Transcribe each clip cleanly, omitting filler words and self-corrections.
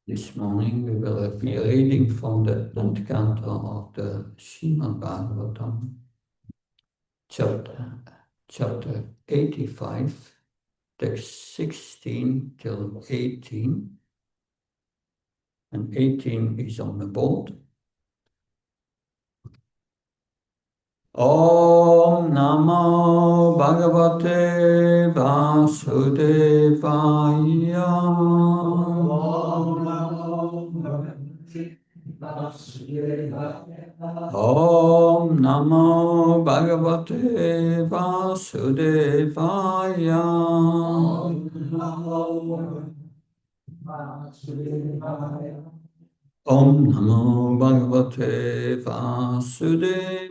This morning we will be reading from the 10th canto of the Srimad Bhagavatam, chapter 85, text 16 till 18, and 18 is on the board. Om Namo Bhagavate Vasudevaya. Om Namo Bhagavate Vasudevaya. Om Namo Bhagavate Vasudevaya. Om Namo Vasudevaya. Om Namo Bhagavate Vasudevaya.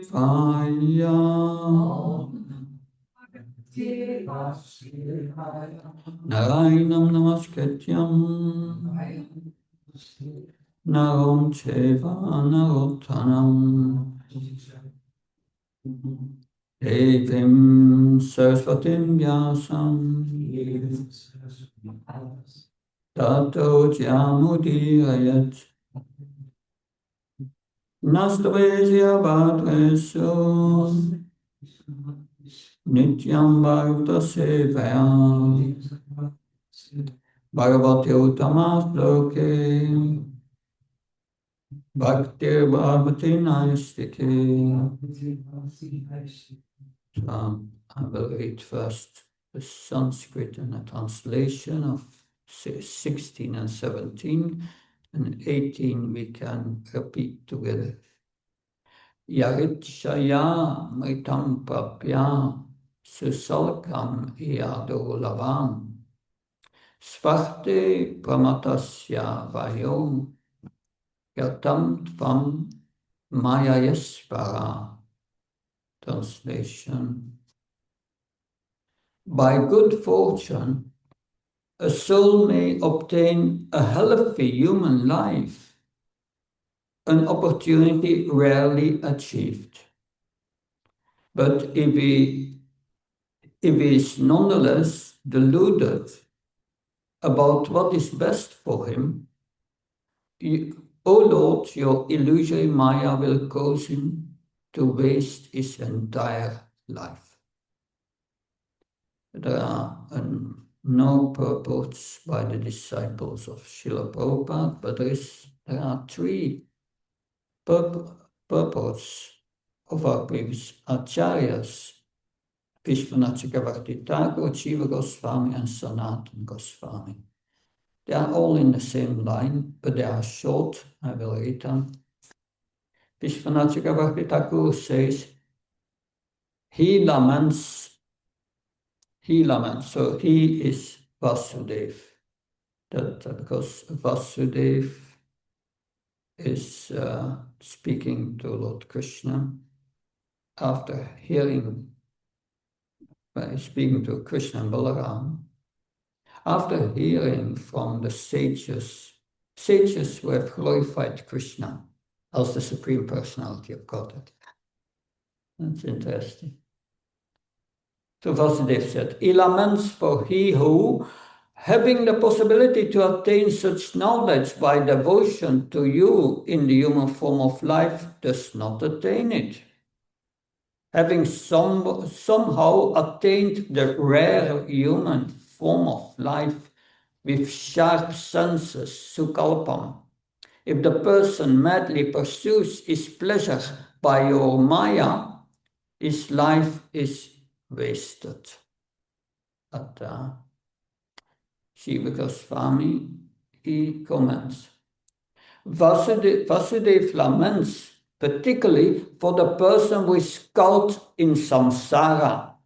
Narayanam Namaskatyam Narom Cheva Narottanam Devim Saraswatim Vyasam Tato Jamudirayat Nastavesya Bhadresu Nityam Bhagavata Sevaya Bhagavate Uttamas Loke Bhaktir Bhagavati Naistike. So I will read first the Sanskrit and the translation of 16 and 17, and 18 we can repeat together. Yaritshaya mritam prapya susalkam yadolavam svarte pramatasya vayom yatam tvam mayayasvara. Translation. By good fortune, a soul may obtain a healthy human life, an opportunity rarely achieved. But if he is nonetheless deluded about what is best for him, O Lord, your illusory Maya will cause him to waste his entire life. There are no purports by the disciples of Srila Prabhupada, but there are three purports of our previous acharyas, Vishwanath Chakravarti Thakur, Jiva Goswami, and Sanatana Goswami. They are all in the same line, but they are short. I will read them. Vishwanath Chakravarti Thakur says, he laments, so he is Vasudeva. Because Vasudeva is speaking to Lord Krishna after speaking to Krishna and Balaram, after hearing from the sages who have glorified Krishna as the Supreme Personality of Godhead. That's interesting. So Vasudeva said, he laments for he who, having the possibility to attain such knowledge by devotion to you in the human form of life, does not attain it. Having somehow attained the rare human form of life with sharp senses, sukalpam, if the person madly pursues his pleasure by your Maya, his life is wasted. Jiva Goswami, he comments, Vasudeva laments particularly for the person who is caught in samsara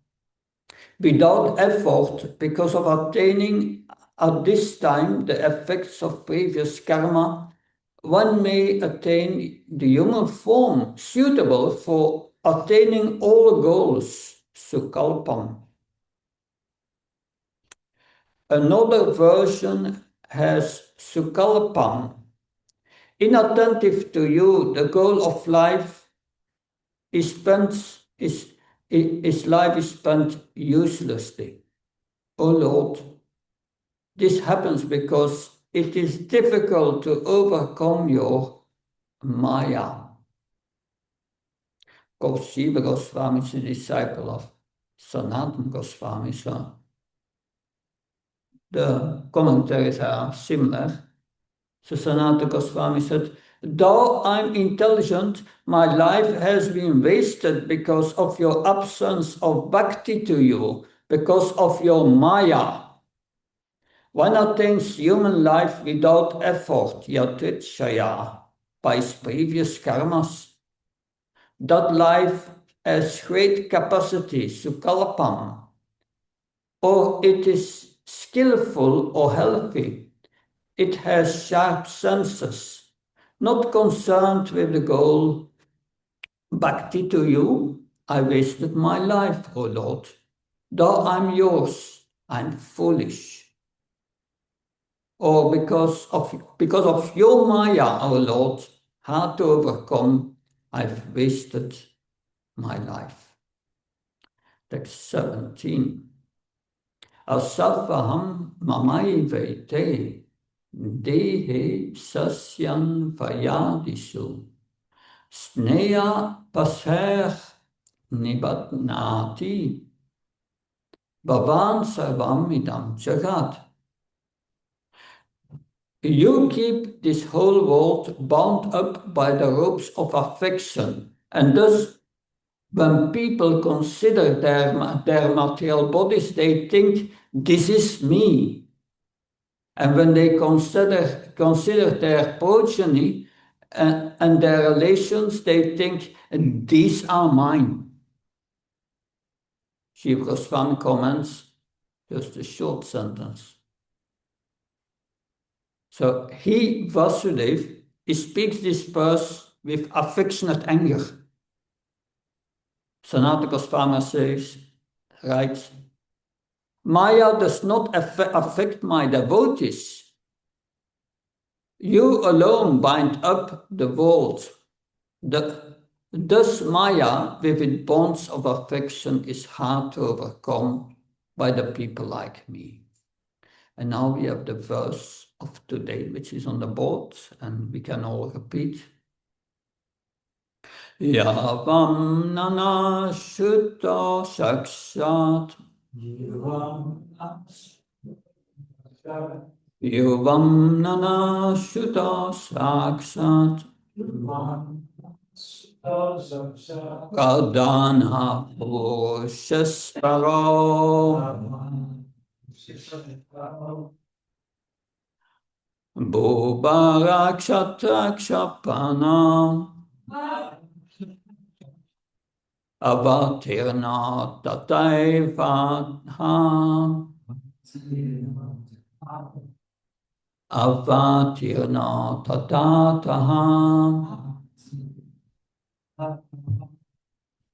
without effort because of attaining at this time the effects of previous karma. One may attain the human form suitable for attaining all goals, sukalpam. Another version has sukalpam. Inattentive to you, the goal of life is spent, his life is spent uselessly. O Lord, this happens because it is difficult to overcome your Maya. Of course, Shiva Goswami is a disciple of Sanatana Goswami, so the commentaries are similar. So Sanatana Goswami said, though I'm intelligent, my life has been wasted because of your absence of bhakti to you, because of your Maya. One attains human life without effort, yatitshaya, by his previous karmas. That life has great capacity, sukalpam, or it is skillful or healthy. It has sharp senses, not concerned with the goal. Bhakti to you, I wasted my life, O Lord. Though I'm yours, I'm foolish. Or because of your Maya, O Lord, hard to overcome, I've wasted my life. Text 17. Asafaham mamai vete dehe sasyan vayadisu sneya pasher nibatnati bhavan sarvam idam jagat. You keep this whole world bound up by the ropes of affection, and thus when people consider their material bodies, they think, this is me. And when they consider their progeny and their relations, they think, these are mine. Shiva Goswami comments, just a short sentence. So he, Vasudeva, he speaks this verse with affectionate anger. Sanatana Goswami says, writes, Maya does not affect my devotees. You alone bind up the world. Thus Maya, with its bonds of affection, is hard to overcome by the people like me. And now we have the verse of today, which is on the board, and we can all repeat. Yavam nana shuddha sakshat Yuvam nana shuddha sakshat Radhana Pushasparo Bhubarakshatra Avatirna Tataivatha Avatirna Tatataha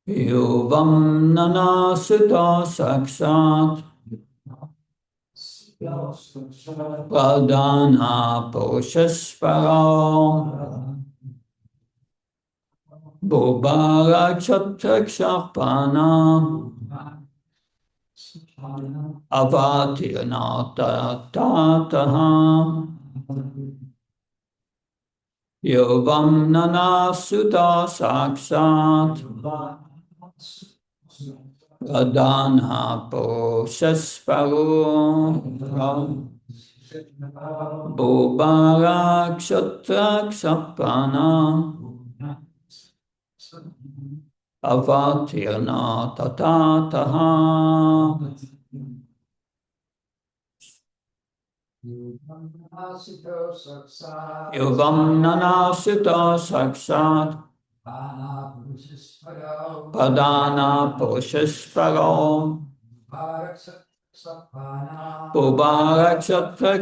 Yuvam Nana Sutta Sakshat Pradana Poshasparo Bhubarakshatra Avatirna Tatataha Yovam Nana Sutta Sakshat Radhana Poshasparo Bhubarakshatra Avatirna Tatataha Yuvam Nana Sutta Sakshat Padana Poshasparo Bhubarakshatra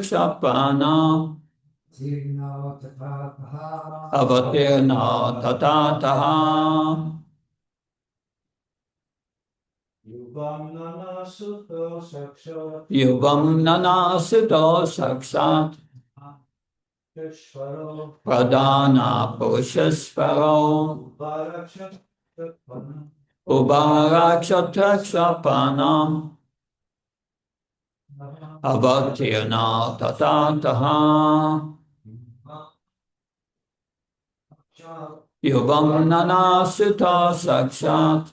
Avatirna Tatataha Yuvam Nana Sutta Sakshat Pradana Poshasparo Bhubarakshatra avatirna tatataha yuvam nanasita sakshat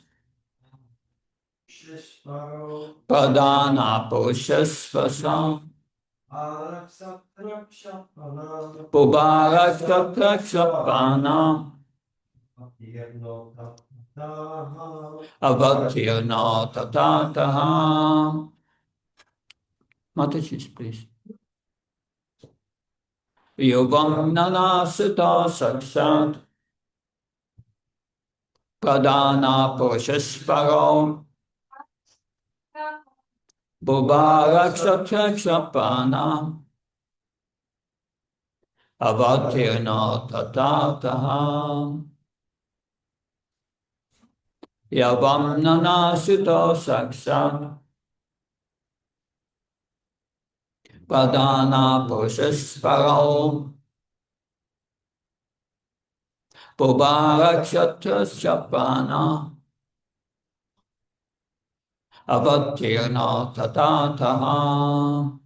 pradana pushasvasa pubarakshapana avatirna tatataha. Mataji's, please. Yuvam nanasita sakshat pradana pushasvaro pubarakshapana avatirna tatataha. Yavam nanasita sakshat pradana pushasvaro pubarakshapana avatirna tatataha.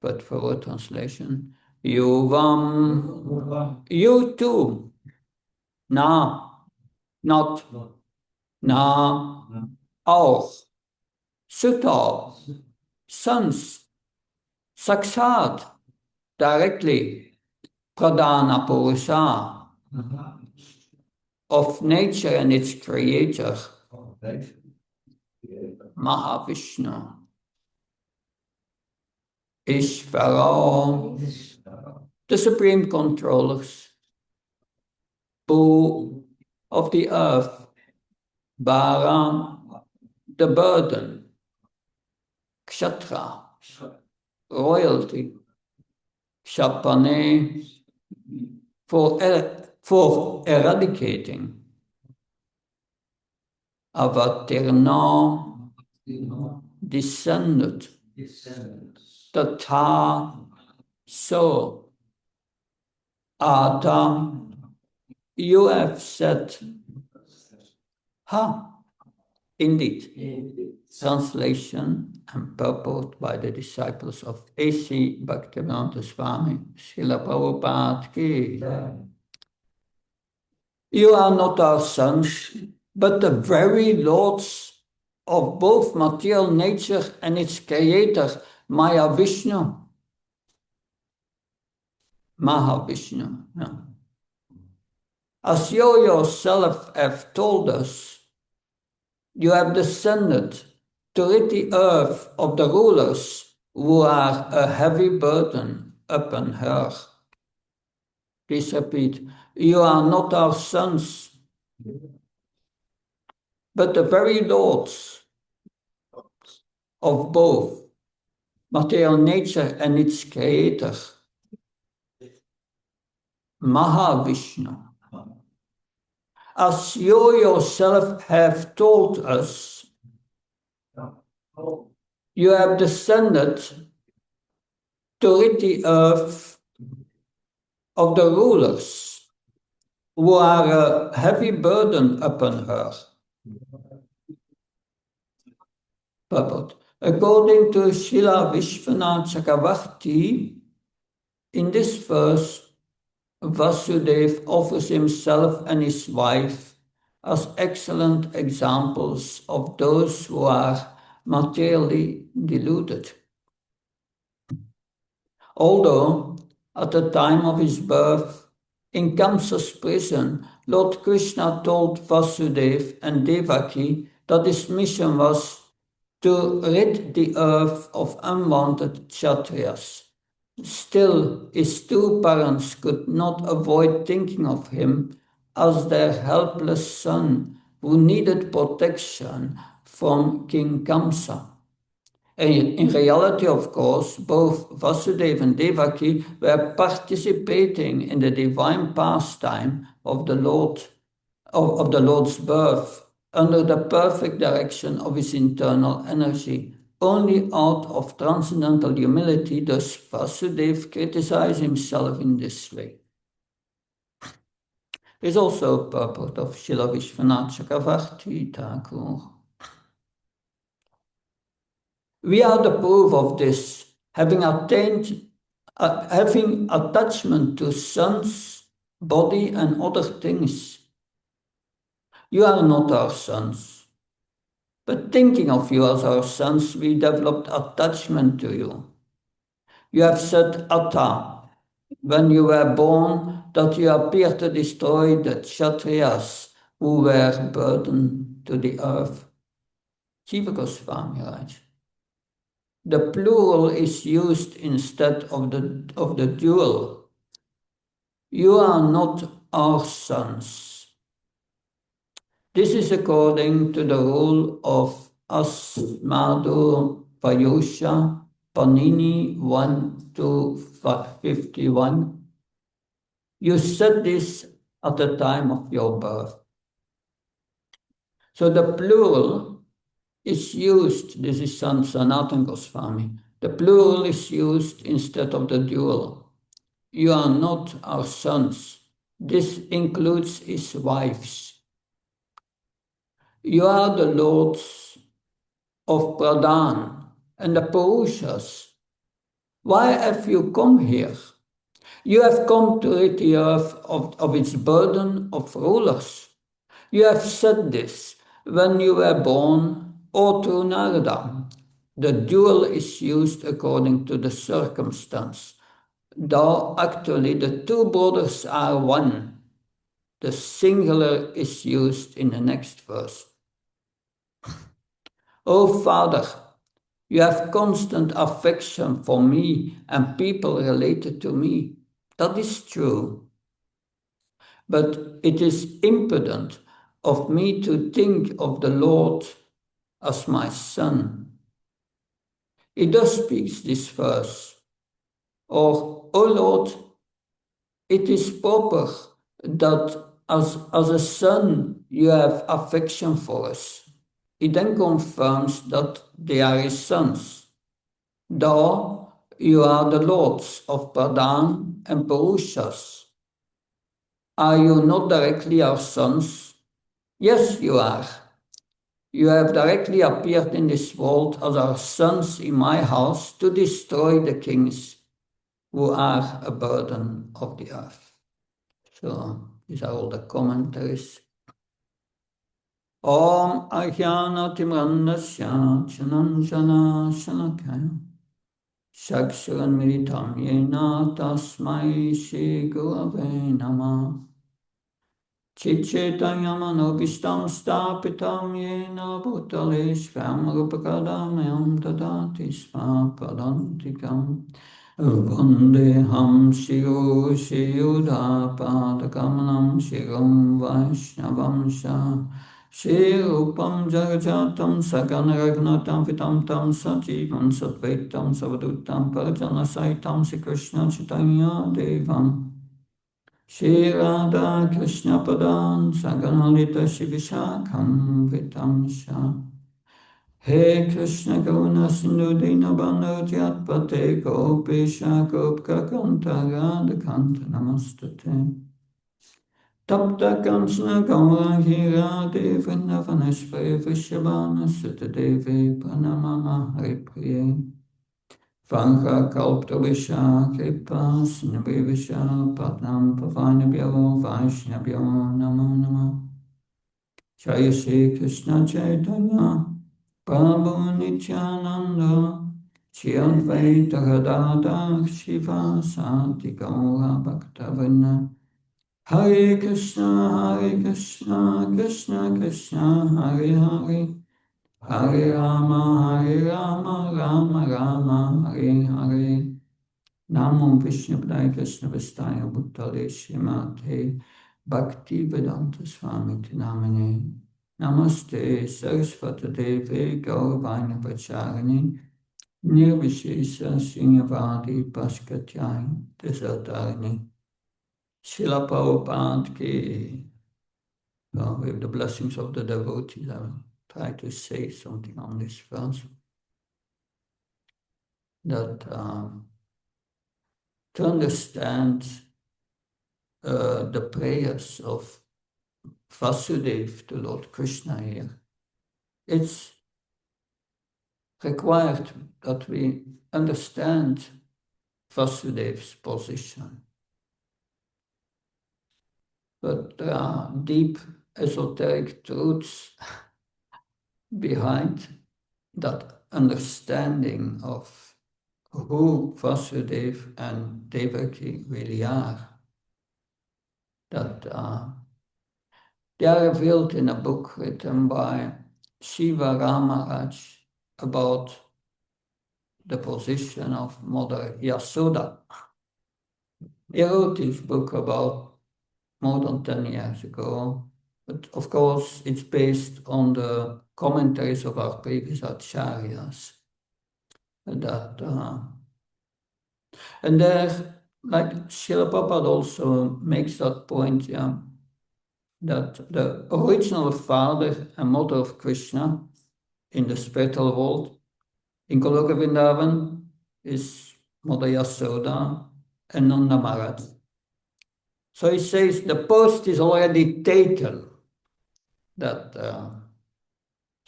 But for a translation, Yuvam, you too, na, not, na, auch, sutta, sons, sakshat, directly, pradana purusha, of nature and its creator, Mahavishnu, Ishvara, the supreme controllers, who of the earth, Bara, the burden, Kshatra, royalty, Shapane, for eradicating, Avatirna, descended, Tata, so, Ata, you have said, ha, indeed. Translation and purport by the disciples of A.C. Bhaktivedanta Swami, Srila Prabhupada ki. You are not our sons, but the very lords of both material nature and its creator, Maya Vishnu. Mahavishnu. Yeah. As you yourself have told us, you have descended to rid the earth of the rulers who are a heavy burden upon her. Please repeat. You are not our sons, but the very lords of both material nature and its creator, Mahavishnu. As you yourself have told us, you have descended to rid the earth of the rulers who are a heavy burden upon her. Purport. According to Srila Vishwanath Chakravarti, in this verse, Vasudeva offers himself and his wife as excellent examples of those who are materially deluded. Although, at the time of his birth, in Kamsa's prison, Lord Krishna told Vasudeva and Devaki that his mission was to rid the earth of unwanted Kshatriyas. Still, his two parents could not avoid thinking of him as their helpless son who needed protection from King Kamsa. In reality, of course, both Vasudeva and Devaki were participating in the divine pastime of the Lord, of the Lord's birth, under the perfect direction of his internal energy. Only out of transcendental humility does Vasudeva criticize himself in this way. There is also a purport of Srila Vishwanath Chakravarti Thakur. We are the proof of this, having attachment to sons, body, and other things. You are not our sons, but thinking of you as our sons, we developed attachment to you. You have said Atta when you were born that you appeared to destroy the Kshatriyas who were burden to the earth. Jiva Goswami writes. The plural is used instead of the dual. You are not our sons. This is according to the rule of Asmadu Vayosha, Panini 1-51. You said this at the time of your birth. So the plural is used, this is Sanatana Goswami, the plural is used instead of the dual. You are not our sons. This includes his wives. You are the lords of Pradhan and the Purushas. Why have you come here? You have come to rid the earth of its burden of rulers. You have said this when you were born or through Narada. The dual is used according to the circumstance, though actually the two brothers are one. The singular is used in the next verse. O Father, you have constant affection for me and people related to me. That is true. But it is impudent of me to think of the Lord as my son. He thus speaks this verse. Or, O Lord, it is proper that as a son you have affection for us. He then confirms that they are his sons. Thou, you are the lords of Pradhan and Purushas. Are you not directly our sons? Yes, you are. You have directly appeared in this world as our sons in my house to destroy the kings who are a burden of the earth. So these are all the commentaries. Om Ajnana Timrandasya Chananjana Shalakaya Shaksharan Militam Yena Tasmai Shri Gurave Namah Chichetanyamanobishtam Stapitam Yena Bhutale Shvam Rupakadamayam Tadati Svapadantikam Vandeham Shiru Shiyudha Padakamalam Shirum Vaishnavam Shah Shirupam Jagajatam Saganaragnatam Vitam Tam Sajivam Satvetam Savadutam Parajana Saitam Sri Krishna Chaitanya Devam Shri Radha Krishna Padan Saganalita Shivishakam Vitam Shah He Krishna Karuna Sindhu Dinabandha Jatpate Gopesha Gopka Kanta Radha Kanta Namastate Tapta Kanchana Gaura Hirade Vrindavaneshvare Vishabhana Sutadevi Pranamama Haripriye Vancha Kalptavisha Kripa Sinavivisha Patnam Pavanabhyo Vaishnavyo Namo Namo Jaya Shri Krishna Chaitanya Prabhu Nityananda Shri Advaita Gadadhar Shiva Sati Gaura Bhaktavinda Hare Krishna Krishna Krishna Hare Hare Hare Rama Rama Rama Hare Hare Namo Vishnu Padaya Krishna Vistaya Bhuttale Srimate Bhakti Vedanta Swami Tinamine Namaste Saraswati Devi Gauravani Pacharani Nirvishesha Srinyavadi Paskatyai Desatarani Srila Prabhupada ki. With the blessings of the devotees, I will try to say something on this verse. That to understand the prayers of Vasudeva to Lord Krishna here, it's required that we understand Vasudev's position. But there are deep esoteric truths behind that understanding of who Vasudeva and Devaki really are, that they are revealed in a book written by Shiva Ramaraj about the position of Mother Yasoda. He wrote this book about more than 10 years ago, but of course it's based on the commentaries of our previous acharyas. And there, like Srila Prabhupada also makes that point, yeah, that the original father and mother of Krishna in the spiritual world, in Goloka Vrindavan, is Mother Yasoda and Nanda Maharaj. So he says the post is already taken.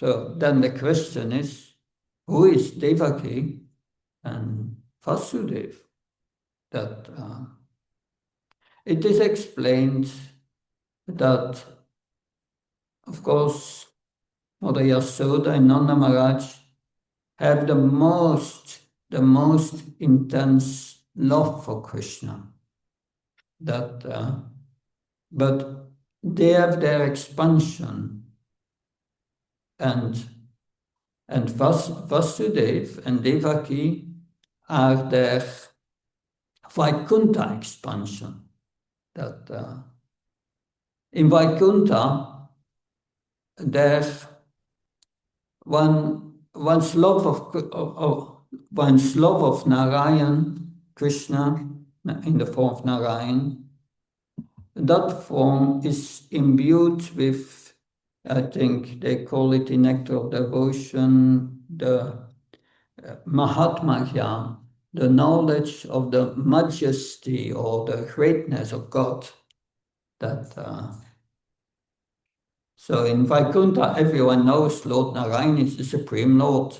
So then the question is, who is Devaki and Vasudeva? That it is explained that, of course, Mother Yasoda and Nanda Maharaj have the most intense love for Krishna. But they have their expansion, and Vasudeva and Devaki are their Vaikuntha expansion. That in Vaikuntha, there's one's love of Narayan, Krishna, in the form of Narayan. That form is imbued with, I think they call it in nectar of devotion, the Mahatmya, the knowledge of the majesty or the greatness of God. So in Vaikuntha, everyone knows Lord Narayan is the Supreme Lord.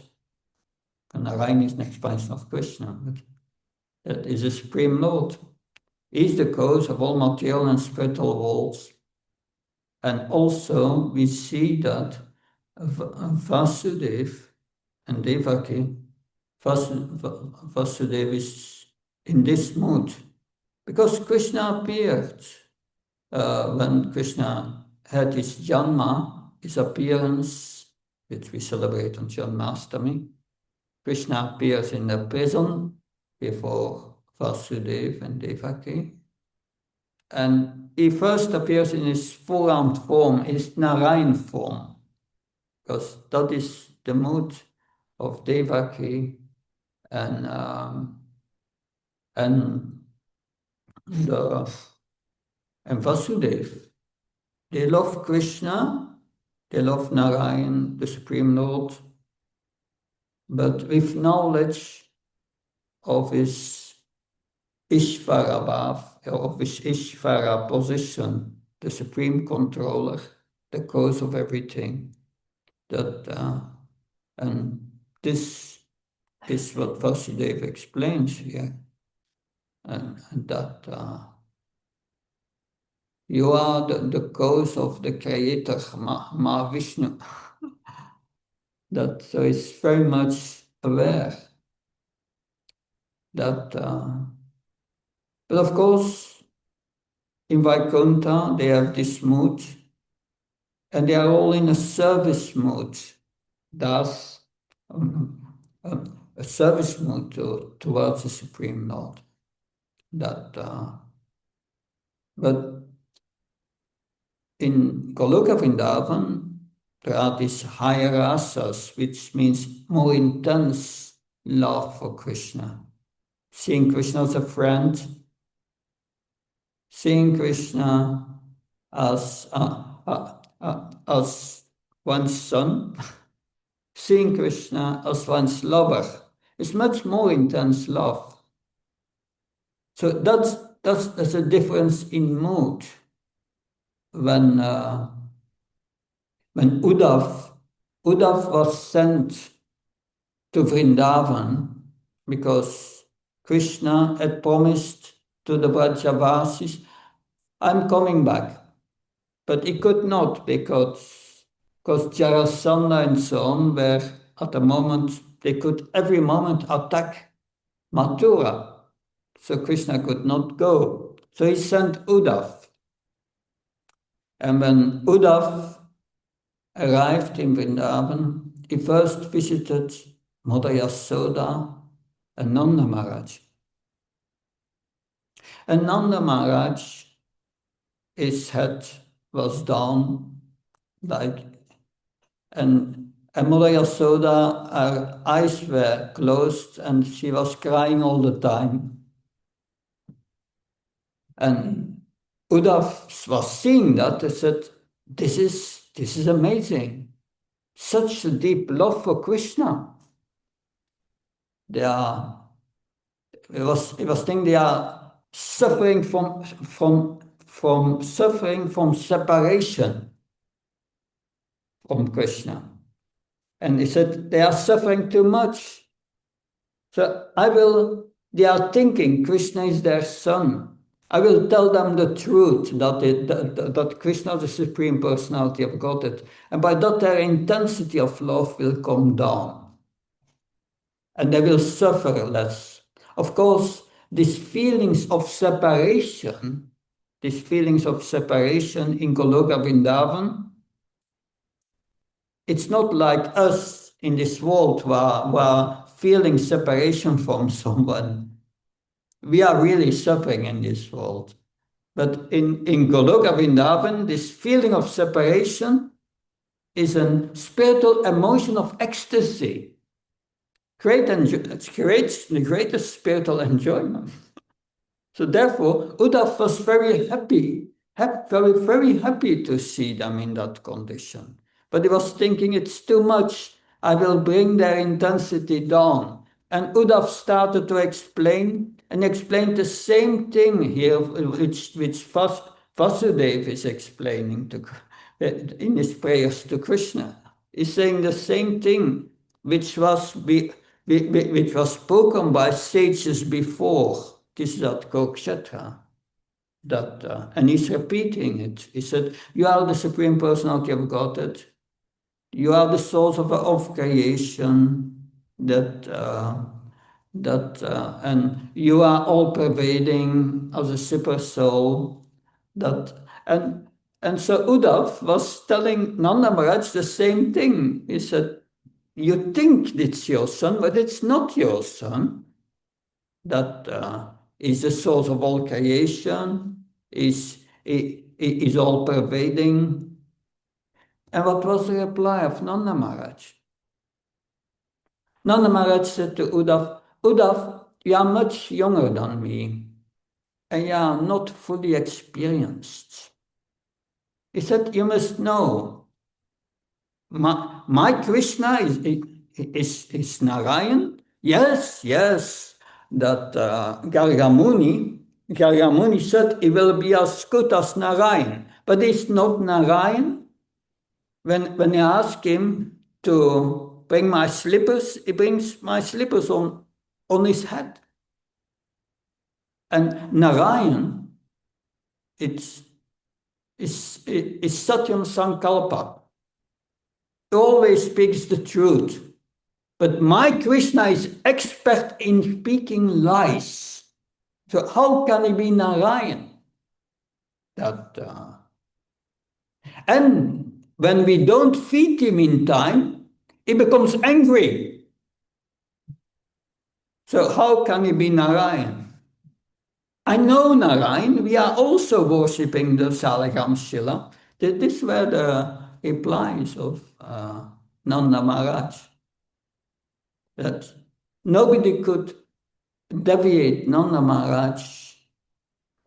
And Narayan is an expansion of Krishna, but that is the Supreme Lord. He's the cause of all material and spiritual worlds. And also we see that Vasudeva and Devaki, Vasudeva is in this mood because Krishna appeared when Krishna had his Janma, his appearance, which we celebrate on Janmashtami. Krishna appears in the prison before Vasudeva and Devaki. And he first appears in his full-armed form, his Narayan form, because that is the mood of Devaki and Vasudeva. They love Krishna, they love Narayan, the Supreme Lord, but with knowledge of his Ishvara Bhav, of his Ishvara position, the Supreme Controller, the cause of everything. And this is what Vasudeva explains here, and that you are the cause of the Creator, Mahavishnu. So is very much aware that, but of course, in Vaikuntha, they have this mood, and they are all in a service mood. Thus, a service mood towards the Supreme Lord. But in Goloka Vrindavan, there are these higher rasas, which means more intense love for Krishna. Seeing Krishna as a friend, seeing Krishna as one's son, seeing Krishna as one's lover. It's much more intense love. So that's a difference in mood. When Uddhav was sent to Vrindavan because Krishna had promised to the Vrajavasis, I'm coming back. But he could not because Jarasandha and so on were at the moment, they could every moment attack Mathura. So Krishna could not go. So he sent Uddhav. And when Uddhav arrived in Vrindavan, he first visited Mother Yasoda and Nanda Maharaj. And Nanda Maharaj, his head was down, and Mother Yasoda, her eyes were closed and she was crying all the time. And Uddhav was seeing that and said, this is amazing. Such a deep love for Krishna. He was thinking they are suffering from separation from Krishna. And he said, they are suffering too much. So they are thinking Krishna is their son. I will tell them the truth that Krishna is the Supreme Personality of Godhead. And by that their intensity of love will come down. And they will suffer less. Of course, these feelings of separation in Goloka Vrindavan, it's not like us in this world who are feeling separation from someone. We are really suffering in this world. But in Goloka Vrindavan, this feeling of separation is a spiritual emotion of ecstasy. It creates the greatest spiritual enjoyment. So therefore, Uddhav was very happy, very happy to see them in that condition. But he was thinking, it's too much. I will bring their intensity down. And Uddhav started to explain, and explained the same thing here, which Vasudeva is explaining in his prayers to Krishna. He's saying the same thing, which was spoken by sages before. This is at Kurukshetra. And he's repeating it. He said, you are the Supreme Personality of Godhead. You are the source of creation. And you are all pervading as a super soul. And so Uddhav was telling Nanda Maharaj the same thing. He said, you think it's your son, but it's not your son. That is the source of all creation, is all pervading. And what was the reply of Nanda Maharaj? Nanda Maharaj said to Uddhav, Uddhav, you are much younger than me, and you are not fully experienced. He said, you must know, my Krishna is Narayan. Yes, that Gargamuni said he will be as good as Narayan, but he's not Narayan. When I ask him to bring my slippers, he brings my slippers on his head. And Narayan, it's Satyam Sankalpa. He always speaks the truth. But my Krishna is expert in speaking lies. So how can he be Narayan? And when we don't feed him in time, he becomes angry. So how can he be Narayan? I know Narayan. We are also worshipping the Salagram Shila. These were the replies of Nanda Maharaj. That nobody could deviate Nanda Maharaj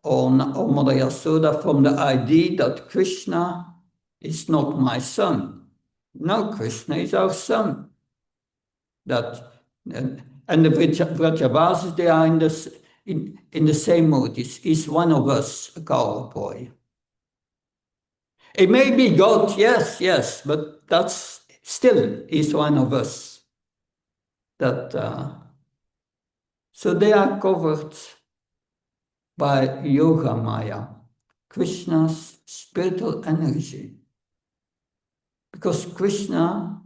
or Mother Yasoda from the idea that Krishna is not my son. No, Krishna is our son. And the Vrajavasis, they are in the same mood. He's one of us, a cowboy. It may be God, yes, but that's still, he's one of us. So they are covered by Yoga Maya, Krishna's spiritual energy. Because Krishna,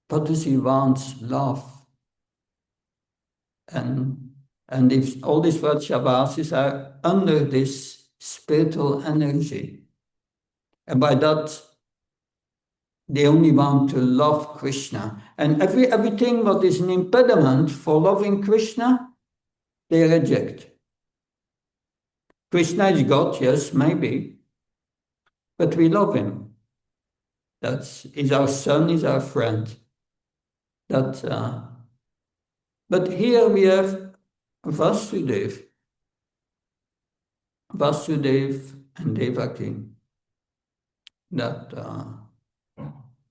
what does he want? Love. And if all these Vrajavasis are under this spiritual energy, and by that they only want to love Krishna. And everything what is an impediment for loving Krishna, they reject. Krishna is God, yes, maybe, but we love him. He's our son, he's our friend. But here we have Vasudeva and Devaki.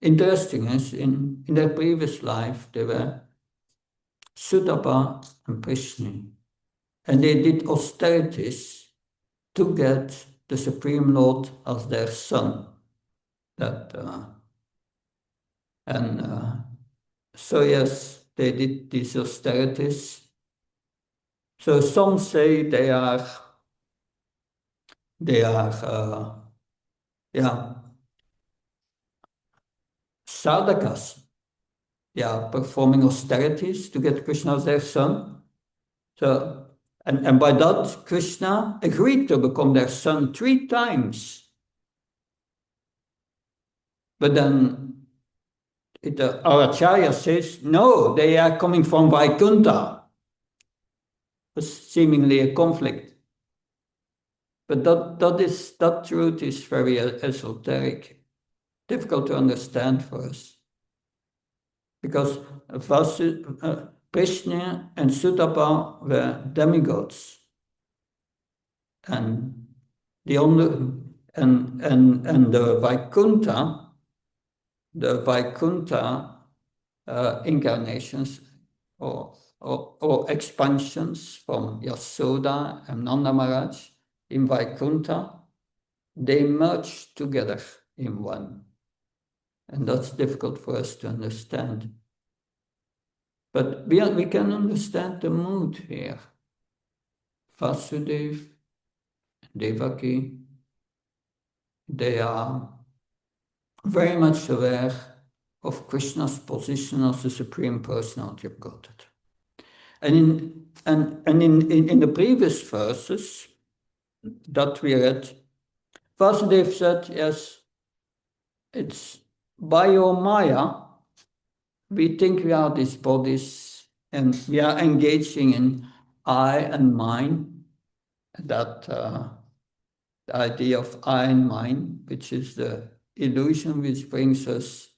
Interesting is in their previous life they were Sudapa and Prishni, and they did austerities to get the Supreme Lord as their son. So yes, they did these austerities. So some say they are sadhakas. They are performing austerities to get Krishna as their son. So, and by that, Krishna agreed to become their son 3 times. But then our Acharya says, no, they are coming from Vaikuntha. It's seemingly a conflict. But that truth is very esoteric, difficult to understand for us. Because Krishna and Sudapa were demigods. And the Vaikuntha incarnations or expansions from Yasoda and Nanda Maharaj in Vaikuntha, they merge together in one. And that's difficult for us to understand. But we can understand the mood here. Vasudeva, Devaki, they are very much aware of Krishna's position as the Supreme Personality of Godhead. And in the previous verses that we read, Vasudeva said, yes, it's by your Maya, we think we are these bodies and we are engaging in I and mine, the idea of I and mine, which is the illusion which brings us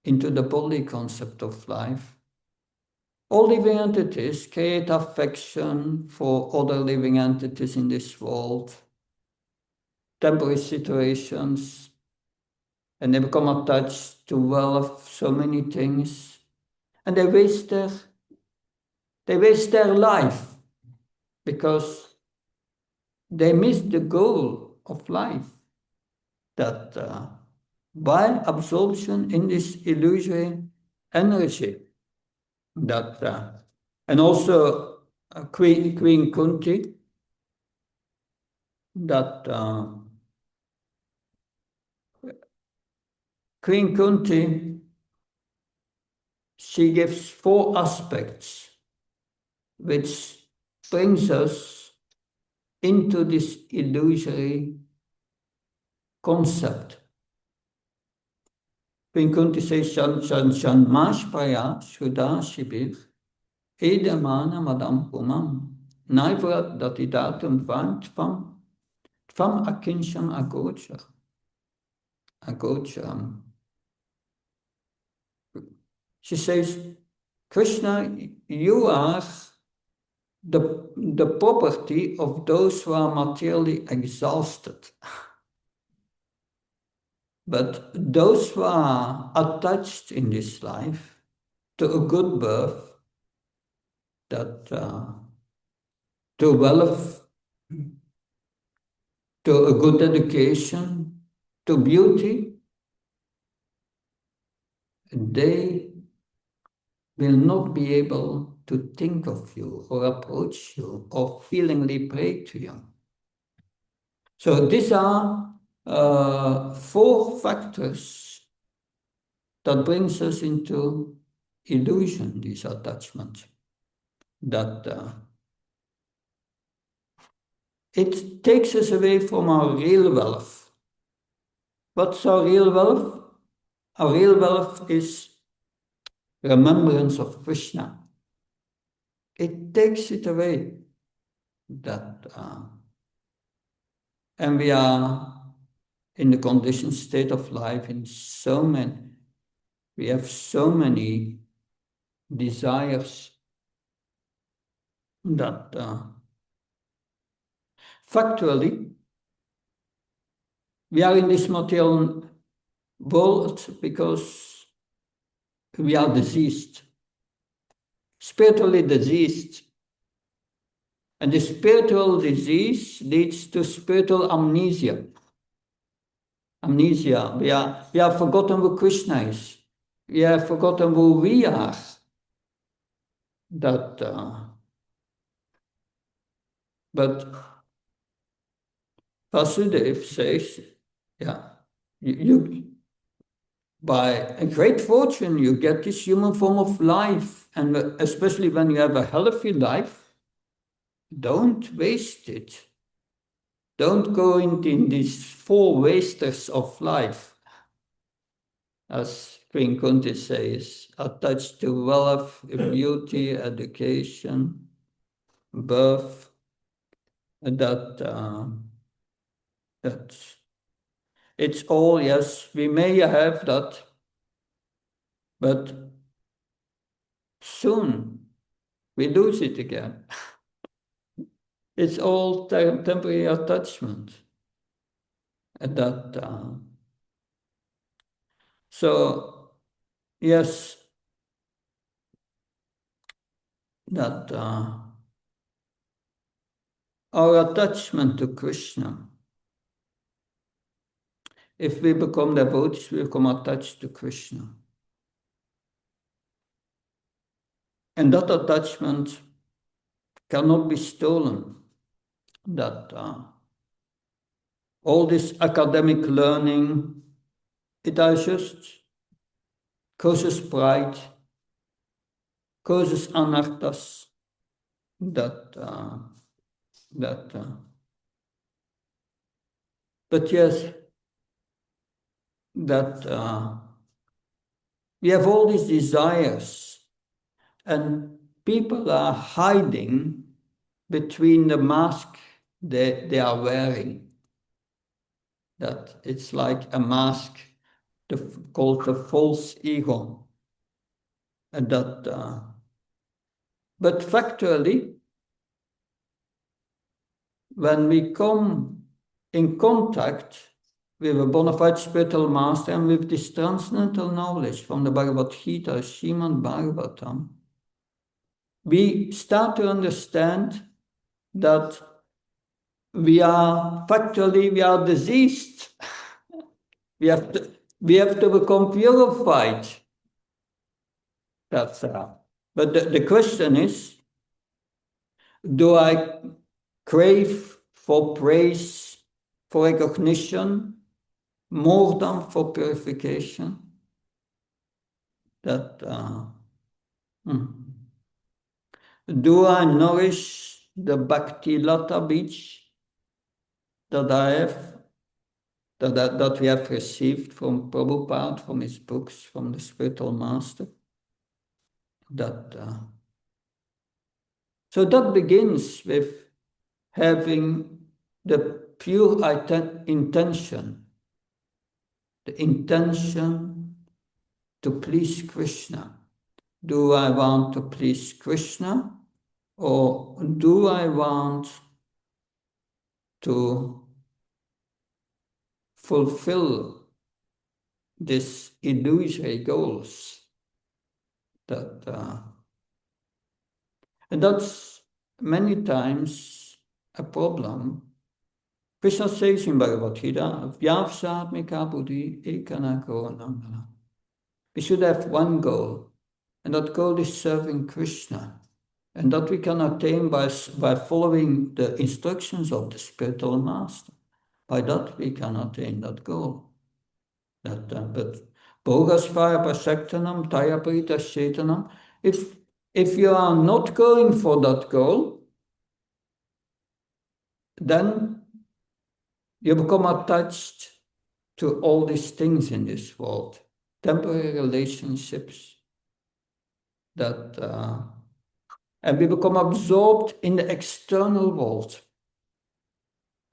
into the body concept of life. All living entities create affection for other living entities in this world, temporary situations, and they become attached to wealth, so many things, and they waste their life because they miss the goal of life, that by absorption in this illusory energy, and also Queen Kunti, Queen Kunti, she gives 4 aspects which brings us into this illusory concept. Queen Kunti says, Shan Mashpaya Shuddha Shibir Edamana Madam Pumam Naivrat Datidatum Tvam Akinsham Agocharam. She says, Krishna, you are the property of those who are materially exhausted. But those who are attached in this life to a good birth, to wealth, to a good education, to beauty, we will not be able to think of you or approach you or feelingly pray to you. So these are four factors that brings us into illusion, these attachments. That it takes us away from our real wealth. What's our real wealth? Our real wealth is remembrance of Krishna. It takes it away. That and we are in the conditioned state of life we have so many desires that factually we are in this material world because we are diseased, spiritually diseased. And the spiritual disease leads to spiritual amnesia. Amnesia. We have forgotten who Krishna is. We have forgotten who we are. But Vasudeva says, you by a great fortune, you get this human form of life. And especially when you have a healthy life, don't waste it. Don't go in these four wasters of life. As Queen Kunti says, attached to wealth, beauty, education, birth, that it's all, yes, we may have that, but soon we lose it again. It's all temporary attachment. So, yes, that our attachment to Krishna, if we become devotees, we become attached to Krishna. And that attachment cannot be stolen. That all this academic learning, it just causes pride, causes anarthas, but yes, that we have all these desires, and people are hiding between the mask they are wearing. That it's like a mask called the false ego. And that, but factually, when we come in contact with a bona fide spiritual master and with this transcendental knowledge from the Bhagavad Gita, Srimad Bhagavatam, we start to understand that we are diseased. we have to become purified. That's but the question is, do I crave for praise, for recognition, more than for purification? Do I nourish the Bhakti Lata beach that I have, that we have received from Prabhupada, from his books, from the spiritual master? So that begins with having the pure intention, the intention to please Krishna. Do I want to please Krishna, or do I want to fulfill these illusory goals? And that's many times a problem. Krishna says in Bhagavad Gita, Vyavsatmika buddhi ekana. We should have one goal. And that goal is serving Krishna. And that we can attain by following the instructions of the spiritual master. By that we can attain that goal. But Bhogasvaya Prasaktanam Tayaparita Shetanam, if you are not going for that goal, then you become attached to all these things in this world, temporary relationships, and we become absorbed in the external world.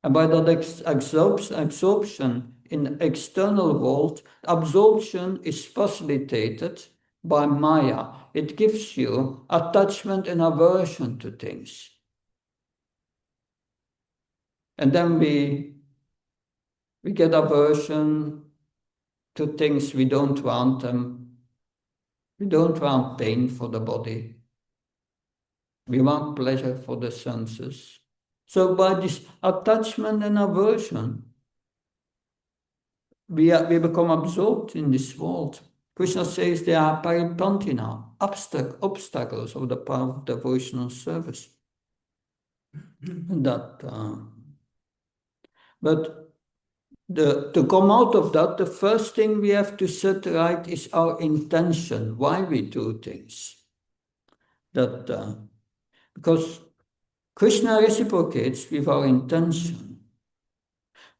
And by that absorption in the external world, absorption is facilitated by Maya. It gives you attachment and aversion to things. And then we get aversion to things we don't want them. We don't want pain for the body. We want pleasure for the senses. So by this attachment and aversion, we become absorbed in this world. Krishna says they are paripantina, obstacles of the path of devotional service. But to come out of that, the first thing we have to set right is our intention, why we do things. Because Krishna reciprocates with our intention.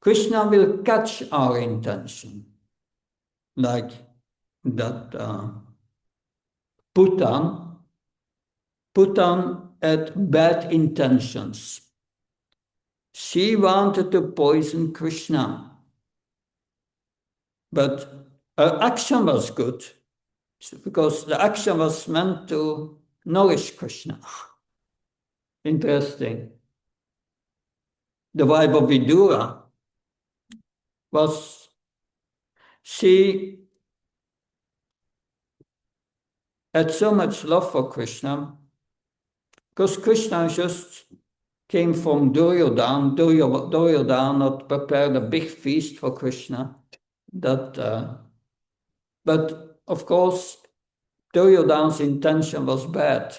Krishna will catch our intention, like that Bhutan had bad intentions. She wanted to poison Krishna, but her action was good because the action was meant to nourish Krishna. Interesting. The wife of Vidura she had so much love for Krishna because Krishna just came from Duryodhana. Duryodhana had prepared a big feast for Krishna. But of course, Duryodhana's intention was bad.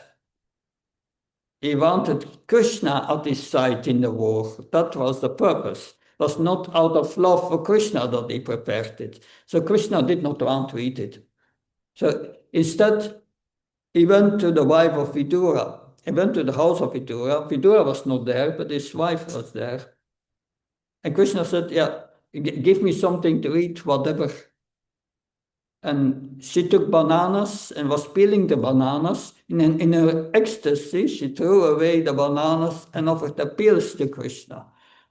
He wanted Krishna at his side in the war. That was the purpose. It was not out of love for Krishna that he prepared it. So Krishna did not want to eat it. So instead, he went to the wife of Vidura. He went to the house of Vidura. Vidura was not there, but his wife was there. And Krishna said, yeah, give me something to eat, whatever. And she took bananas and was peeling the bananas. In her ecstasy, she threw away the bananas and offered the peels to Krishna.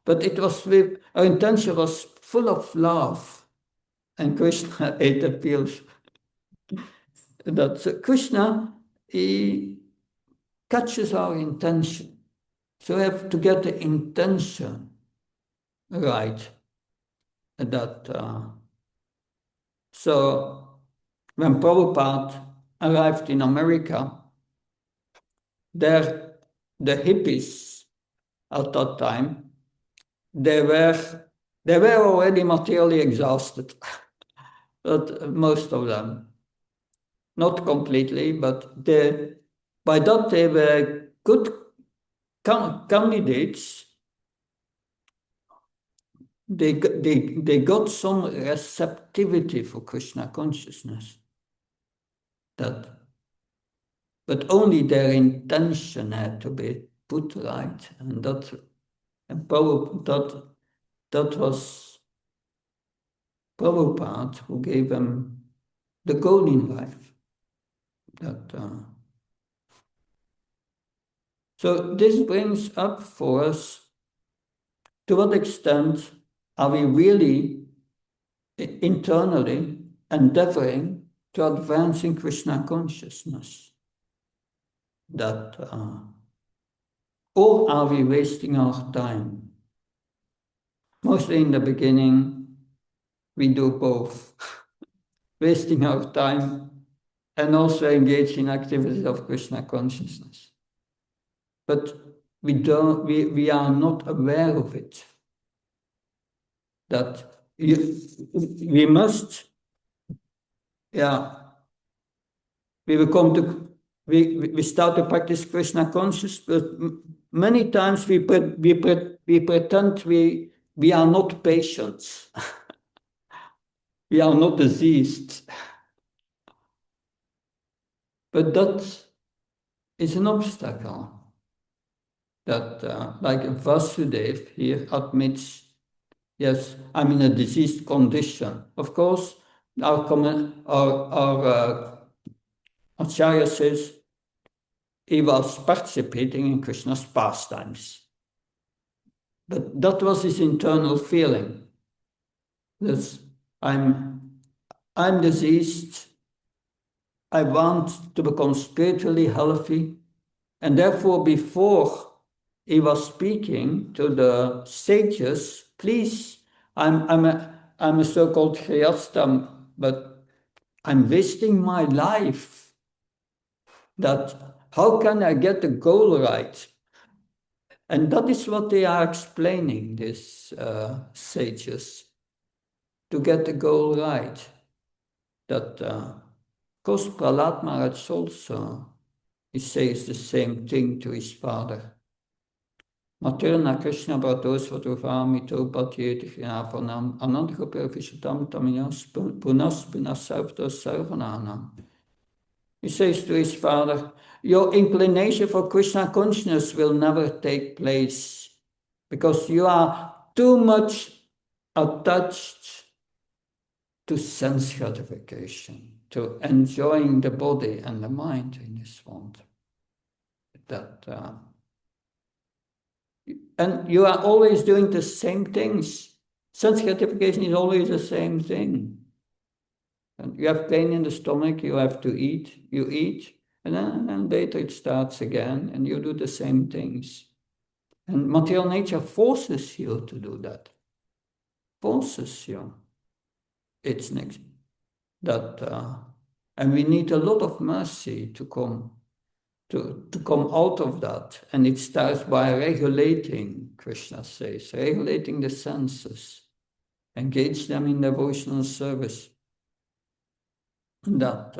But her intention was full of love. And Krishna ate the peels. Krishna, he catches our intention. So we have to get the intention right. So when Prabhupada arrived in America, the hippies at that time, they were already materially exhausted, but most of them. Not completely, but by that they were good candidates. They got some receptivity for Krishna consciousness. But only their intention had to be put right, and that was Prabhupada who gave them the goal in life. So this brings up for us, to what extent are we really internally endeavoring to advance in Krishna consciousness? Or are we wasting our time? Mostly in the beginning, we do both. Wasting our time and also engage in activities of Krishna consciousness. But we are not aware of it. We we will come to, we start to practice Krishna consciousness, but many times we pretend we are not patients. We are not diseased. But that is an obstacle that, like Vasudeva here admits, yes, I'm in a diseased condition. Of course, our Acharya says he was participating in Krishna's pastimes. But that was his internal feeling. That's, I'm diseased. I want to become spiritually healthy. And therefore, before he was speaking to the sages, please, I'm a so-called Grihastha, but I'm wasting my life. That how can I get the goal right? And that is what they are explaining, these sages, to get the goal right. That, of course, Prahlad Maharaj also, he says the same thing to his father. Materna Krishna Bhatos Vatuvami Topatyeti Hinavanam Anandhapavishatam Taminas Punas Pinasavtos Sarvananam. He says to his father, your inclination for Krishna consciousness will never take place because you are too much attached to sense gratification, to enjoying the body and the mind in this world. And you are always doing the same things. Sense gratification is always the same thing. And you have pain in the stomach, you have to eat, you eat, and then later it starts again, and you do the same things. And material nature forces you to do that. Forces you. It's next. And we need a lot of mercy to come out of that. And it starts by regulating, Krishna says, regulating the senses, engage them in devotional service. But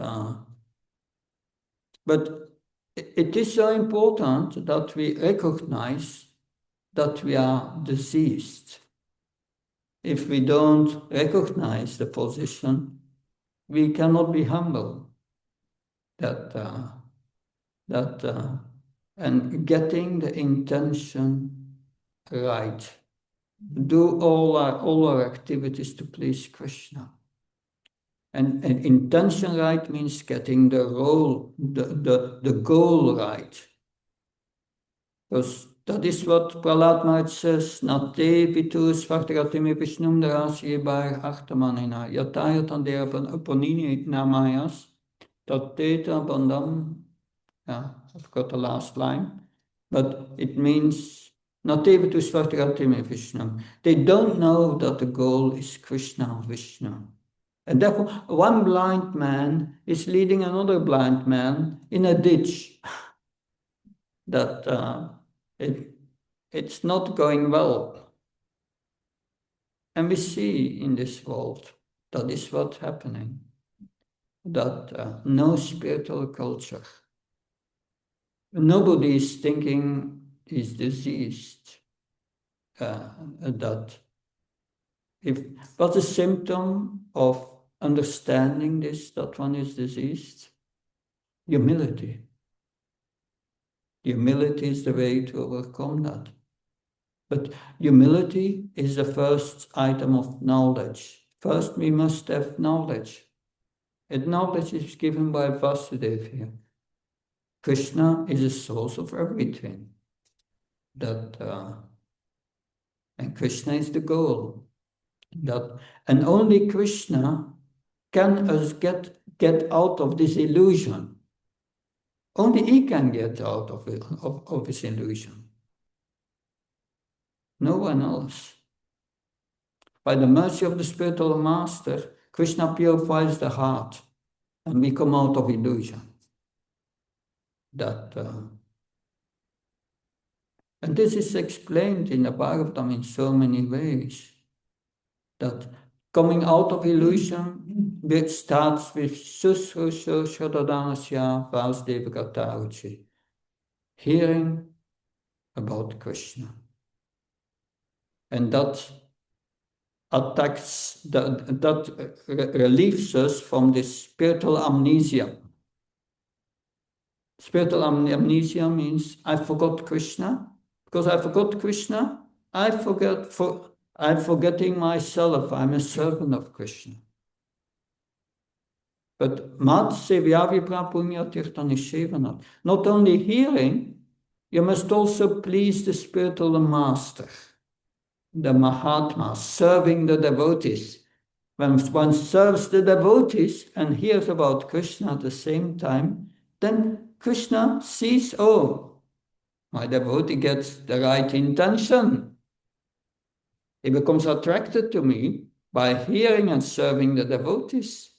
it is so important that we recognize that we are diseased. If we don't recognize the position, we cannot be humble. And getting the intention right. Do all our activities to please Krishna. And intention right means getting the goal right. Because that is what Prahlad Maharaj says, Nate pitu svartagatimi vishnum darasye bar achtamanina yatayatandera aponini namayas tatteta bandam. Yeah, I forgot the last line. But it means Nate pitu svartagatimi vishnum. They don't know that the goal is Krishna Vishnu. And therefore, one blind man is leading another blind man in a ditch. It's not going well. And we see in this world that is what's happening. That no spiritual culture. Nobody is thinking he's diseased. What's a symptom of understanding this, that one is diseased? Humility. Humility is the way to overcome that. But humility is the first item of knowledge. First, we must have knowledge. And knowledge is given by Vasudeva here. Krishna is the source of everything. And Krishna is the goal. And only Krishna can us get out of this illusion. Only he can get out of his illusion. No one else. By the mercy of the spiritual master, Krishna purifies the heart and we come out of illusion. And this is explained in the Bhagavatam in so many ways. That coming out of illusion which starts with Susrusha Shadadanasya Vasudeva Gataruchi, hearing about Krishna. And that attacks, that relieves us from this spiritual amnesia. Spiritual amnesia means I forgot Krishna. Because I forgot Krishna, I'm forgetting myself. I'm a servant of Krishna. But Mat Sevyavi Punya Tirthanishevanat. Not only hearing, you must also please the spiritual master, the Mahatma, serving the devotees. When one serves the devotees and hears about Krishna at the same time, then Krishna sees, oh, my devotee gets the right intention. He becomes attracted to me by hearing and serving the devotees.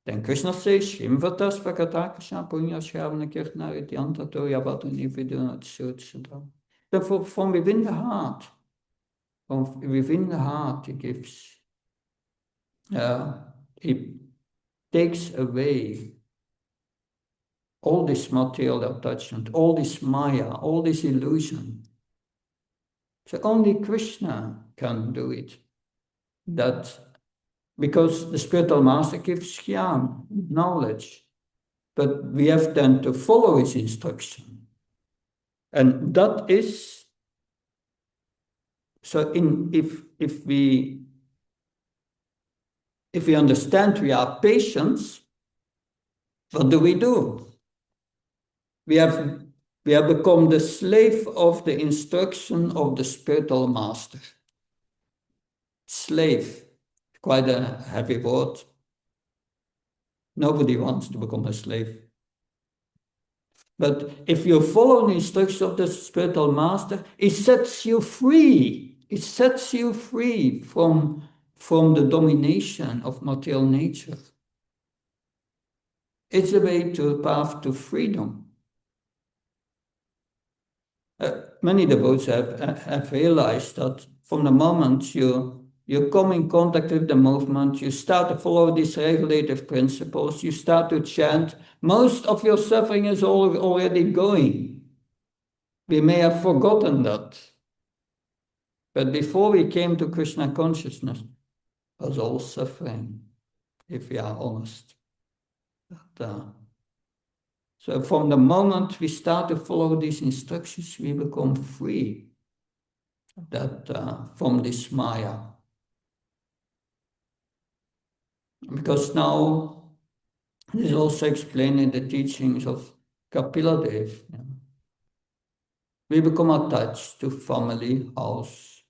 Then Krishna says, Shimvatas Vakatakasha Punya Shavana Kirtnari Dyantato Yavatani Vidunat Sutsudra. Therefore, from within the heart, he gives, he takes away all this material attachment, all this maya, all this illusion. So only Krishna can do it. That because the spiritual master gives jnana, knowledge, but we have then to follow his instruction. And that is, so if we understand we are patients, what do? We have become the slave of the instruction of the spiritual master. Slave, quite a heavy word. Nobody wants to become a slave. But if you follow the instruction of the spiritual master, it sets you free. It sets you free from the domination of material nature. It's a way to a path to freedom. Many devotees have realized that from the moment you come in contact with the movement, you start to follow these regulative principles, you start to chant, most of your suffering is already going. We may have forgotten that. But before we came to Krishna consciousness, it was all suffering, if we are honest. So from the moment we start to follow these instructions, we become free from this maya. Because now, this is also explained in the teachings of Kapila Dev. We become attached to family, house,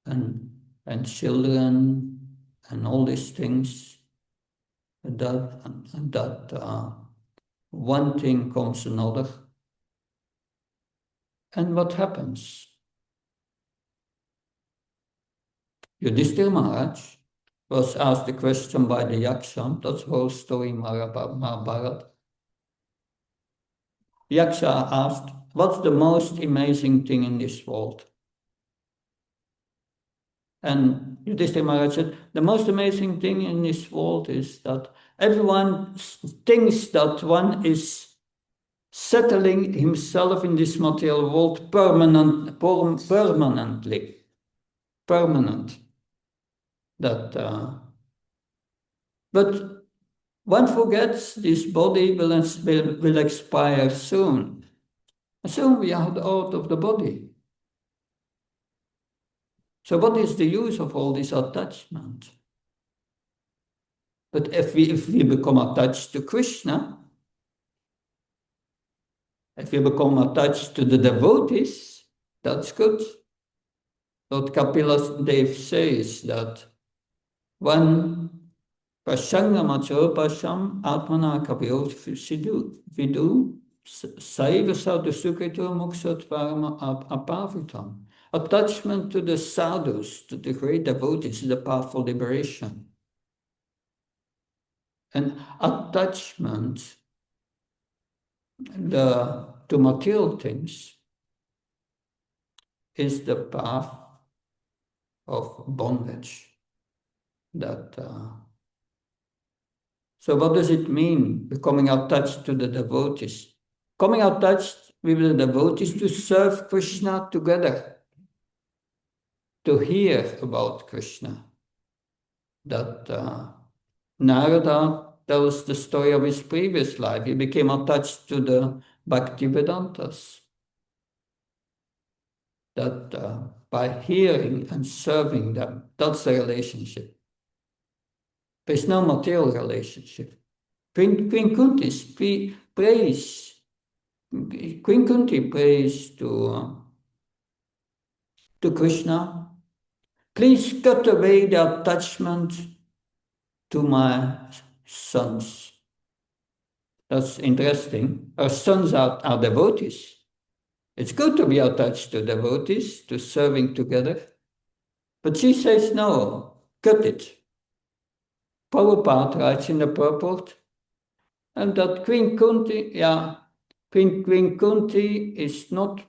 and children, and all these things. One thing comes another. And what happens? Yudhishthira Maharaj was asked the question by the Yaksha. That's the whole story in Mahabharata. Yaksha asked, what's the most amazing thing in this world? And Yudhishthira Maharaj said, the most amazing thing in this world is that everyone thinks that one is settling himself in this material world permanently. Permanent. But one forgets this body will expire soon. Soon we are out of the body. So what is the use of all this attachment? But if we become attached to Krishna, if we become attached to the devotees, that's good. Lord Kapila Dev says that when Prasangamacho Pasham Atmana Kapil Vidu Saiva Sadhusukito Muksatvarama Apavitam. Attachment to the sadhus, to the great devotees, is a powerful liberation. And attachment to material things is the path of bondage. That So what does it mean, becoming attached to the devotees? Coming attached with the devotees to serve Krishna together, to hear about Krishna. That Narada tells the story of his previous life. He became attached to the Bhaktivedantas. That by hearing and serving them, that's the relationship. There's no material relationship. Queen Kunti prays. Queen Kunti prays to Krishna. Please cut away the attachment to my sons. That's interesting. Our sons are devotees. It's good to be attached to devotees, to serving together. But she says, no, cut it. Prabhupada writes in the purport, and that Queen Kunti, Queen Kunti is not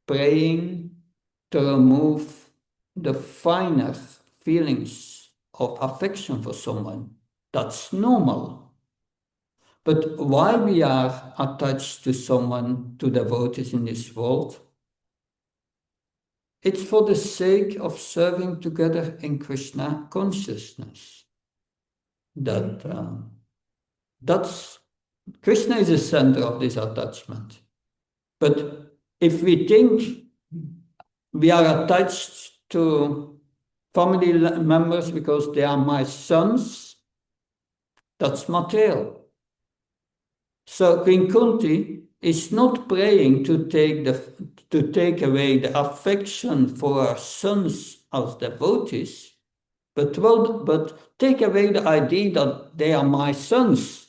praying to remove the finer feelings of affection for someone. That's normal. But why we are attached to someone, to devotees in this world? It's for the sake of serving together in Krishna consciousness. That's Krishna is the center of this attachment. But if we think we are attached to family members because they are my sons, that's material. So Queen Kunti is not praying to take away the affection for her sons as devotees, but take away the idea that they are my sons.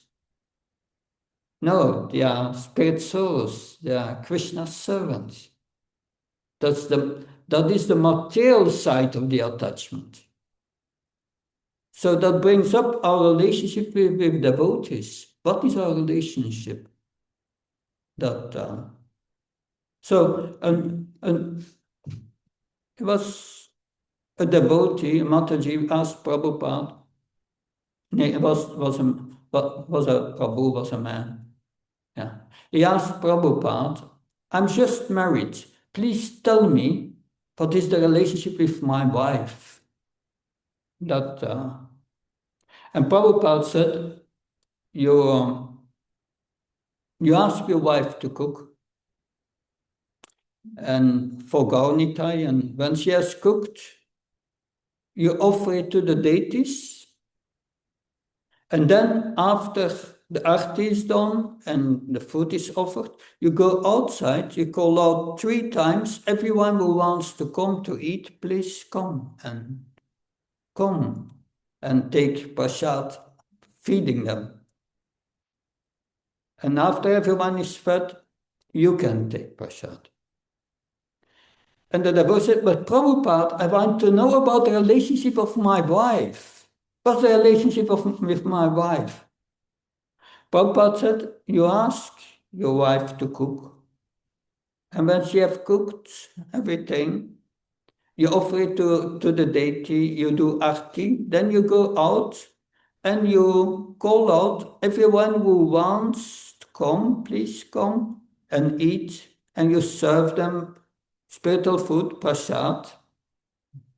No, they are spirit souls, they are Krishna's servants. That is the material side of the attachment. So that brings up our relationship with devotees. What is our relationship? It was a devotee, Mataji asked Prabhupada. It was a man. Yeah. He asked Prabhupada, I'm just married. Please tell me what is the relationship with my wife. And Prabhupada said, you ask your wife to cook and for Gaunitai, and when she has cooked, you offer it to the deities. And then after the arti is done and the food is offered, you go outside, you call out 3 times, everyone who wants to come to eat, please come and take prasad, feeding them. And after everyone is fed, you can take prasad. And the devotee said, but Prabhupada, I want to know about the relationship of my wife. What's the relationship with my wife? Prabhupada said, you ask your wife to cook. And when she has cooked everything, you offer it to the deity, you do arti, then you go out and you call out, everyone who wants to come, please come and eat. And you serve them spiritual food, prasad,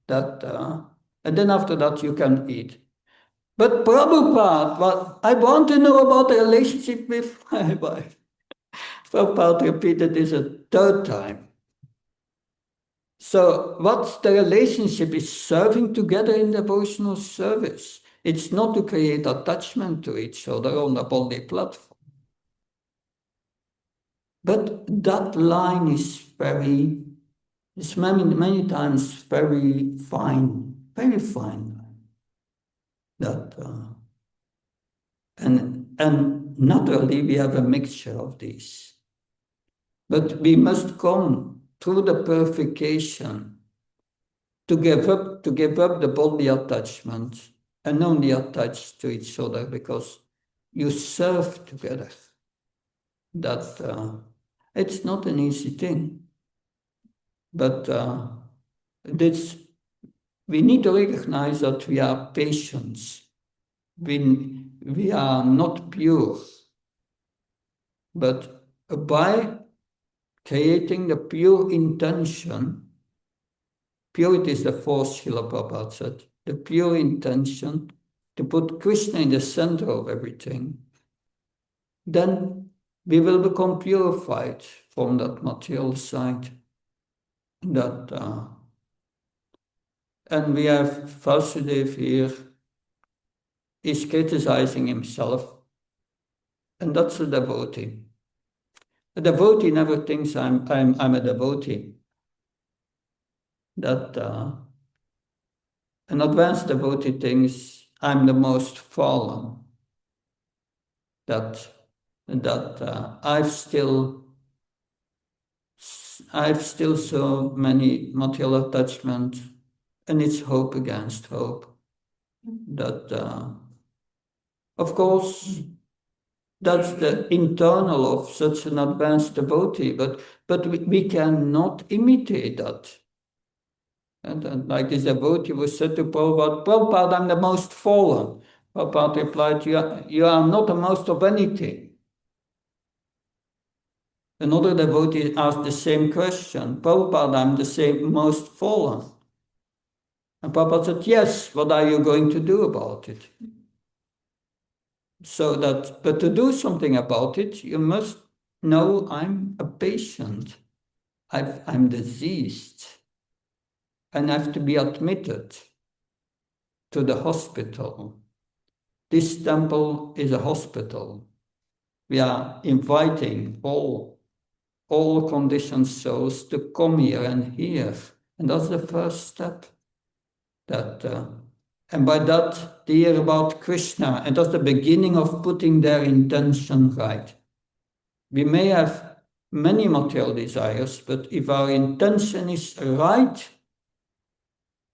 and then after that you can eat. But Prabhupada, well, I want to know about the relationship with my wife. Prabhupada repeated this a 3rd time. So what's the relationship? Is serving together in devotional service. It's not to create attachment to each other on a body platform. But that line is it's many times very fine. And naturally we have a mixture of these. But we must come through the purification to give up the body attachment and only attach to each other because you serve together. It's not an easy thing. But we need to recognize that we are patients. We we are not pure, but by creating the pure intention, purity is the fourth Srila Prabhupada said, the pure intention to put Krishna in the center of everything, then we will become purified from that material side. And we have Vasudeva here, is criticizing himself, and that's a devotee. A devotee never thinks I'm a devotee. That an advanced devotee thinks I'm the most fallen. That I've still so many material attachments, and it's hope against hope. That of course that's the internal of such an advanced devotee, but we cannot imitate that. And like this devotee was said to Prabhupada, Prabhupada, I'm the most fallen. Prabhupada replied, you are not the most of anything. Another devotee asked the same question, Prabhupada, I'm the most fallen. And Prabhupada said, yes, what are you going to do about it? But to do something about it, you must know I'm a patient. I'm diseased. And I have to be admitted to the hospital. This temple is a hospital. We are inviting all conditioned souls to come here and hear. And that's the first step. And by that, they hear about Krishna. And that's the beginning of putting their intention right. We may have many material desires, but if our intention is right,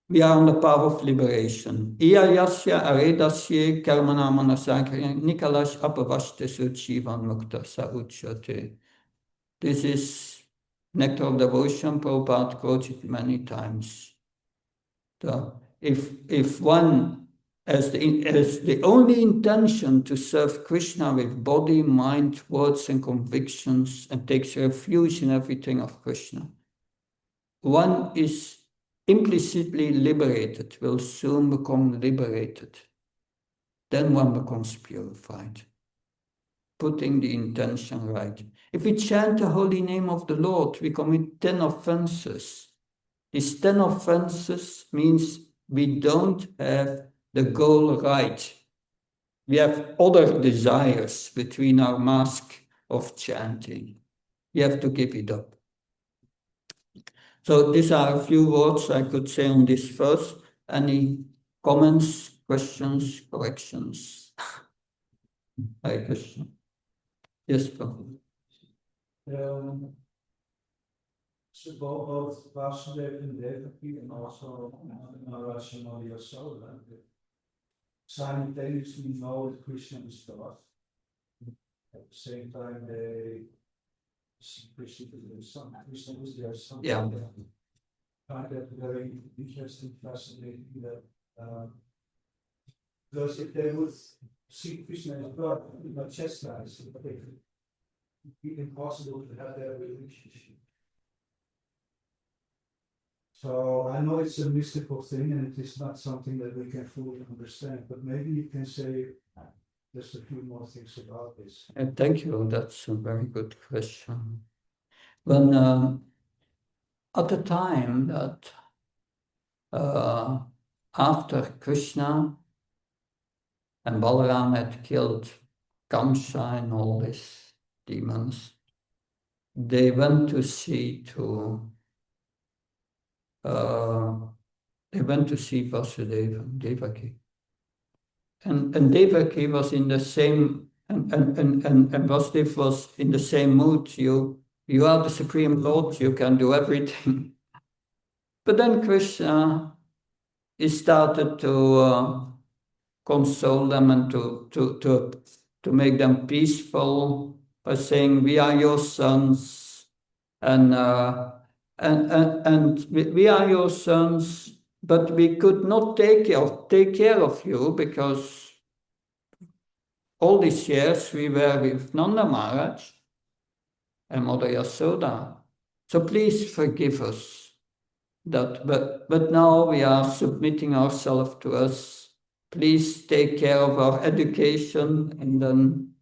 we are on the path of liberation. Iyayasya aredasya karmanamanasakya nikalash apavashte suchivan mukta sauchyate. This is Nectar of Devotion. Prabhupada quotes it many times. If one has the only intention to serve Krishna with body, mind, words, and convictions, and takes refuge in everything of Krishna, one is implicitly liberated, will soon become liberated. Then one becomes purified, putting the intention right. If we chant the holy name of the Lord, we commit 10 offenses. These 10 offenses means we don't have the goal right. We have other desires between our mask of chanting. We have to give it up. So these are a few words I could say on this verse. Any comments, questions, corrections? Hare Krishna. Yes, Prabhu. So both Vasudeva and Devaki and also Maharaj and Yasoda simultaneously know that Krishna is God. At the same time, they see Krishna as their son. Krishna is their son. Yeah. I find that very interesting, fascinating. That because if they would see Krishna as God, they would not chastise him, but it would be impossible to have that relationship. So I know it's a mystical thing and it is not something that we can fully understand, but maybe you can say just a few more things about this. Thank you. That's a very good question. When at the time that after Krishna and Balaram had killed Kamsa and all these demons, they went to see Vasudeva and Devaki. And Devaki was in the same, and Vasudeva was in the same mood. You are the Supreme Lord, you can do everything. But then Krishna, he started to console them and to make them peaceful by saying, we are your sons, and we are your sons, but we could not take care of you because all these years we were with Nanda Maharaj and Mother Yasoda. So please forgive us that, but now we are submitting ourselves to us. Please take care of our education. And then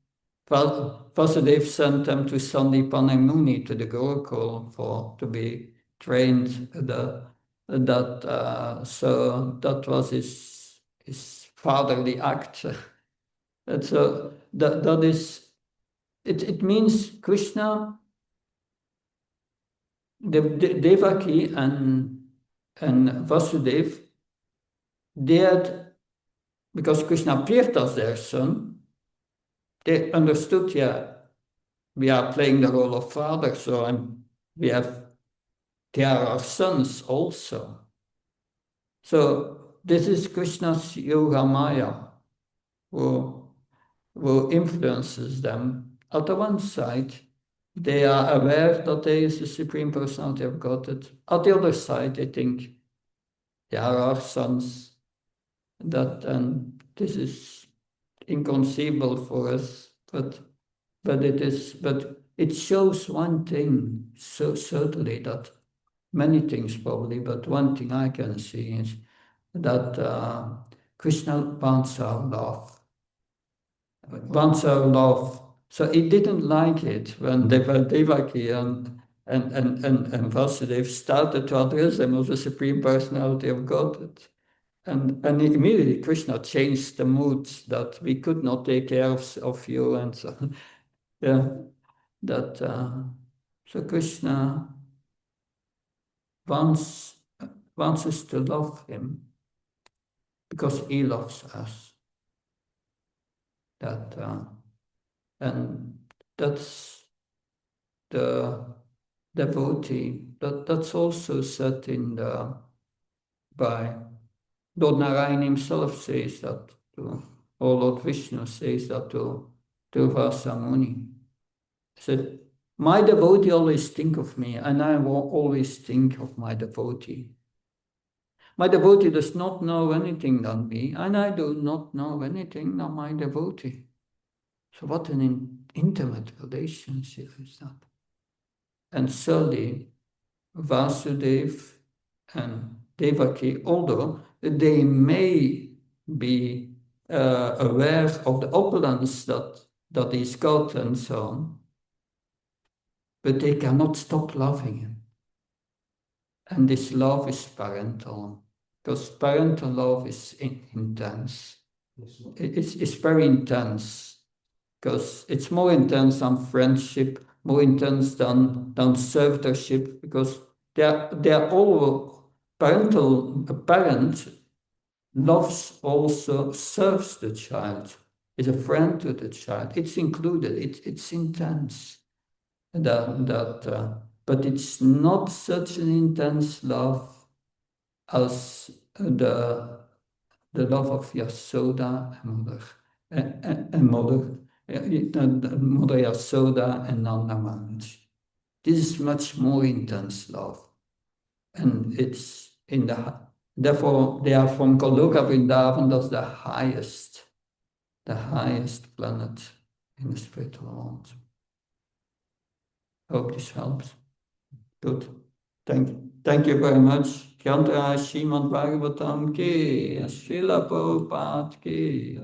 Vasudeva sent them to Sandipan and Muni, to the Gurukul, to be trained. So that was his fatherly act. And so that is, it means Krishna, Devaki and Vasudeva, they had, because Krishna appeared as their son, they understood, yeah, we are playing the role of father, so they are our sons also. So this is Krishna's Yoga Maya, who influences them. On the one side, they are aware that there is a Supreme Personality of Godhead. On the other side, they think they are our sons. And this is inconceivable for us, but it shows one thing, so certainly, that many things probably, but one thing I can see is that Krishna wants our love. Wants our love. So he didn't like it when Devaki and Vasudeva started to address him as the Supreme Personality of Godhead. And immediately Krishna changed the mood that we could not take care of you, and so yeah, so Krishna wants us to love him because he loves us. And that's the devotee. That's also said by Lord Narayan himself says that or Lord Vishnu says that to Vasa Muni. He said, my devotee always think of me, and I will always think of my devotee. My devotee does not know anything than me, and I do not know anything than my devotee. So what an intimate relationship is that? And certainly, Vasudeva and Devaki, although they may be aware of the opulence that he's got and so on, but they cannot stop loving him. And this love is parental, because parental love is intense. It's very intense, because it's more intense than friendship, more intense than servitorship, because they're all parental. A parent loves, also serves the child, is a friend to the child. It's included. It's intense. But it's not such an intense love as the love of Yasoda and Mother Yasoda and Nanda Maharaj. This is much more intense love, and it's therefore they are from Goloka Vrindavan. That's the highest planet in the spiritual world. Hope this helps. Good. Thank you very much. Kyantara Srimad Bhagavatam ki, Srila Prabhupada ki.